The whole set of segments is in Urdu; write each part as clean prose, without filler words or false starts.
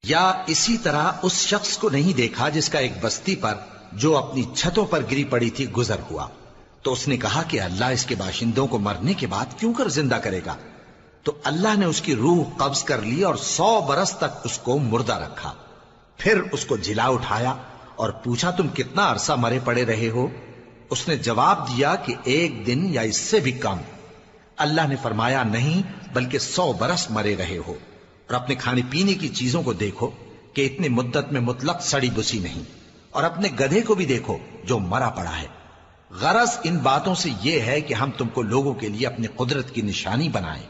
یا اسی طرح اس شخص کو نہیں دیکھا جس کا ایک بستی پر جو اپنی چھتوں پر گری پڑی تھی گزر ہوا، تو اس نے کہا کہ اللہ اس کے باشندوں کو مرنے کے بعد کیوں کر زندہ کرے گا؟ تو اللہ نے اس کی روح قبض کر لی اور 100 برس تک اس کو مردہ رکھا. پھر اس کو جلا اٹھایا اور پوچھا تم کتنا عرصہ مرے پڑے رہے ہو؟ اس نے جواب دیا کہ 1 دن یا اس سے بھی کم. اللہ نے فرمایا نہیں بلکہ 100 برس مرے رہے ہو. اور اپنے کھانے پینے کی چیزوں کو دیکھو کہ اتنی مدت میں مطلق سڑی بسی نہیں، اور اپنے گدھے کو بھی دیکھو جو مرا پڑا ہے. غرض ان باتوں سے یہ ہے کہ ہم تم کو لوگوں کے لیے اپنی قدرت کی نشانی بنائیں.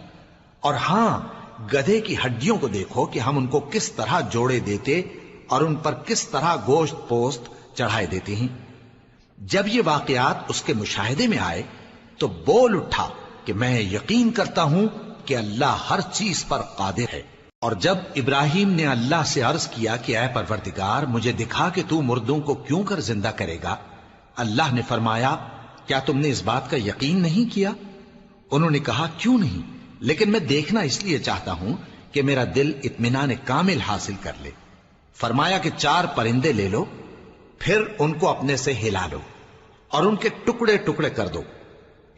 اور ہاں، گدھے کی ہڈیوں کو دیکھو کہ ہم ان کو کس طرح جوڑے دیتے اور ان پر کس طرح گوشت پوست چڑھائے دیتے ہیں. جب یہ واقعات اس کے مشاہدے میں آئے تو بول اٹھا کہ میں یقین کرتا ہوں کہ اللہ ہر چیز پر قادر ہے. اور جب ابراہیم نے اللہ سے عرض کیا کہ اے پروردگار مجھے دکھا کہ تو مردوں کو کیوں کر زندہ کرے گا، اللہ نے فرمایا کیا تم نے اس بات کا یقین نہیں کیا؟ انہوں نے کہا کیوں نہیں، لیکن میں دیکھنا اس لیے چاہتا ہوں کہ میرا دل اطمینان کامل حاصل کر لے. فرمایا کہ 4 پرندے لے لو، پھر ان کو اپنے سے ہلا لو اور ان کے ٹکڑے ٹکڑے کر دو،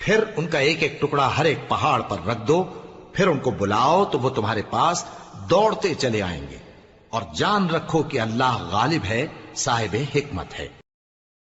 پھر ان کا ایک ایک ٹکڑا ہر ایک پہاڑ پر رکھ دو، پھر ان کو بلاؤ تو وہ تمہارے پاس دوڑتے چلے آئیں گے. اور جان رکھو کہ اللہ غالب ہے، صاحب حکمت ہے.